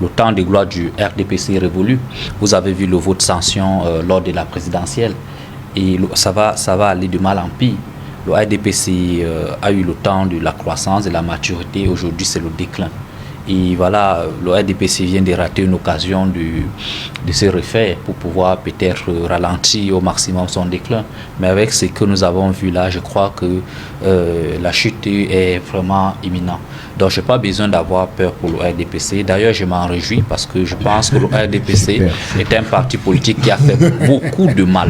Le temps de gloire du RDPC est révolu. Vous avez vu le vote sanction lors de la présidentielle. Et ça va aller de mal en pire. Le RDPC a eu le temps de la croissance, de la maturité. Aujourd'hui, c'est le déclin. Et voilà, le RDPC vient de rater une occasion de se refaire pour pouvoir peut-être ralentir au maximum son déclin. Mais avec ce que nous avons vu là, je crois que la chute est vraiment imminente. Donc, je n'ai pas besoin d'avoir peur pour le RDPC. D'ailleurs, je m'en réjouis parce que je pense que le RDPC est un parti politique qui a fait beaucoup de mal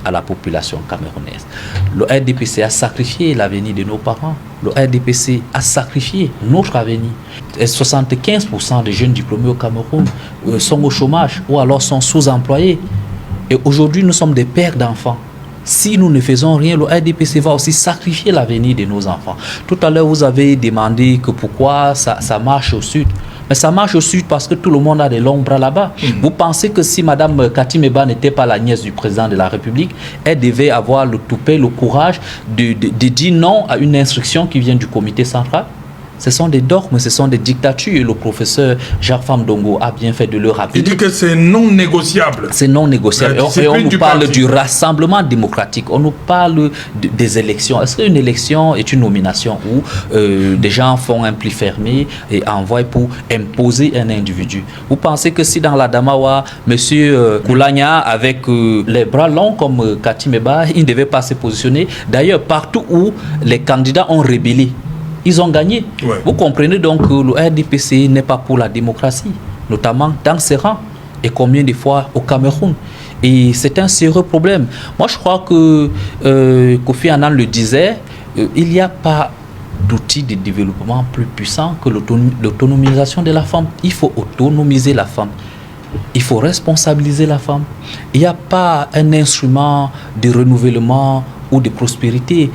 à la population camerounaise. Le RDPC a sacrifié l'avenir de nos parents. Le RDPC a sacrifié notre avenir. Et 75% des jeunes diplômés au Cameroun sont au chômage ou alors sont sous-employés. Et aujourd'hui, nous sommes des pères d'enfants. Si nous ne faisons rien, le RDPC va aussi sacrifier l'avenir de nos enfants. Tout à l'heure, vous avez demandé que pourquoi ça marche au sud. Mais ça marche au sud parce que tout le monde a des longs bras là-bas. Vous pensez que si Mme Kati Meba n'était pas la nièce du président de la République, elle devait avoir le toupet, le courage de dire non à une instruction qui vient du comité central? Ce sont des dogmes, ce sont des dictatures. Et le professeur Jacques Famdongo a bien fait de le rappeler. Il dit que c'est non négociable. C'est non négociable. Et on nous parle du rassemblement démocratique. On nous parle des élections. Est-ce qu'une élection est une nomination où des gens font un pli fermé et envoient pour imposer un individu? Vous pensez que si dans la Damawa, M. Koulania, avec les bras longs comme Kati Meba, il ne devait pas se positionner? D'ailleurs, partout où les candidats ont rébellé, ils ont gagné. Ouais. Vous comprenez donc que le RDPC n'est pas pour la démocratie, notamment dans ses rangs, et combien de fois au Cameroun. Et c'est un sérieux problème. Moi, je crois que Kofi Annan le disait, il n'y a pas d'outil de développement plus puissant que l'autonomisation de la femme. Il faut autonomiser la femme. Il faut responsabiliser la femme. Il n'y a pas un instrument de renouvellement ou de prospérité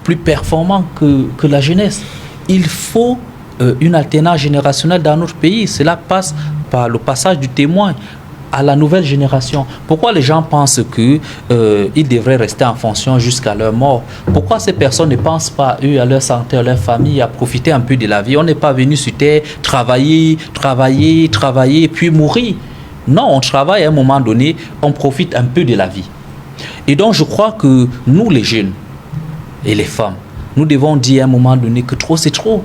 plus performant que la jeunesse. Il faut une alternance générationnelle dans notre pays. Cela passe par le passage du témoin à la nouvelle génération. Pourquoi les gens pensent qu'ils devraient rester en fonction jusqu'à leur mort? Pourquoi ces personnes ne pensent pas, eux, à leur santé, à leur famille, à profiter un peu de la vie? On n'est pas venu sur terre travailler, puis mourir. Non, on travaille à un moment donné, on profite un peu de la vie. Et donc, je crois que nous, les jeunes, et les femmes, nous devons dire à un moment donné que trop c'est trop.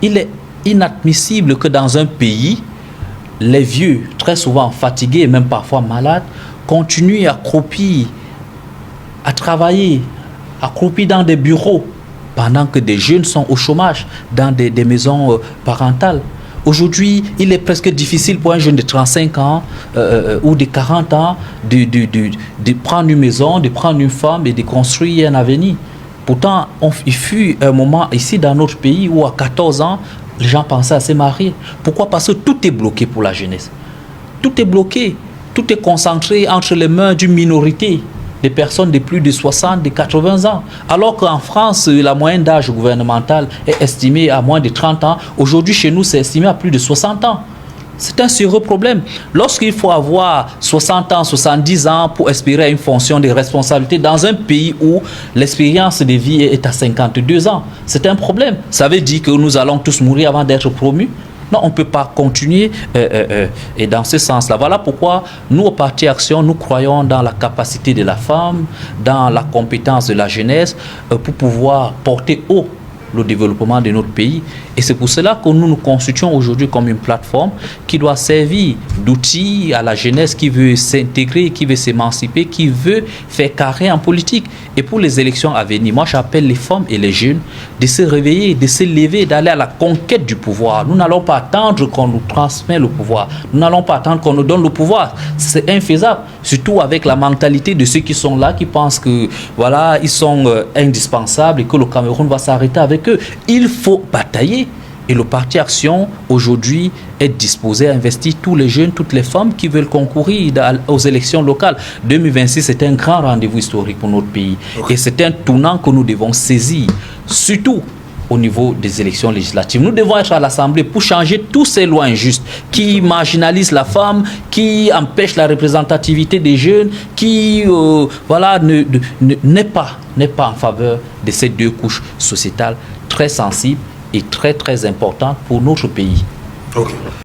Il est inadmissible que dans un pays, les vieux, très souvent fatigués et même parfois malades, continuent à croupir, à travailler, à croupir dans des bureaux, pendant que des jeunes sont au chômage dans des maisons parentales. Aujourd'hui, il est presque difficile pour un jeune de 35 ans ou de 40 ans de prendre une maison, de prendre une femme et de construire un avenir. Pourtant, il fut un moment ici dans notre pays où à 14 ans, les gens pensaient à se marier. Pourquoi? Parce que tout est bloqué pour la jeunesse. Tout est bloqué. Tout est concentré entre les mains d'une minorité, des personnes de plus de 60, de 80 ans. Alors qu'en France, la moyenne d'âge gouvernemental est estimée à moins de 30 ans. Aujourd'hui, chez nous, c'est estimé à plus de 60 ans. C'est un sérieux problème. Lorsqu'il faut avoir 60 ans, 70 ans pour espérer une fonction de responsabilité dans un pays où l'expérience de vie est à 52 ans, c'est un problème. Ça veut dire que nous allons tous mourir avant d'être promus? Non, on ne peut pas continuer et dans ce sens-là. Voilà pourquoi nous, au Parti Action, nous croyons dans la capacité de la femme, dans la compétence de la jeunesse pour pouvoir porter haut le développement de notre pays. Et c'est pour cela que nous nous constituons aujourd'hui comme une plateforme qui doit servir d'outil à la jeunesse qui veut s'intégrer, qui veut s'émanciper, qui veut faire carrière en politique. Et pour les élections à venir, moi j'appelle les femmes et les jeunes de se réveiller, de se lever, d'aller à la conquête du pouvoir. Nous n'allons pas attendre qu'on nous transmette le pouvoir. Nous n'allons pas attendre qu'on nous donne le pouvoir. C'est infaisable. Surtout avec la mentalité de ceux qui sont là, qui pensent que voilà, ils sont indispensables et que le Cameroun va s'arrêter avec eux. Il faut batailler. Et le Parti Action, aujourd'hui, est disposé à investir tous les jeunes, toutes les femmes qui veulent concourir aux élections locales. 2026, c'est un grand rendez-vous historique pour notre pays. Okay. Et c'est un tournant que nous devons saisir, surtout au niveau des élections législatives. Nous devons être à l'Assemblée pour changer tous ces lois injustes qui marginalisent la femme, qui empêchent la représentativité des jeunes, qui n'est pas en faveur de ces deux couches sociétales très sensibles et très très importantes pour notre pays. Ok.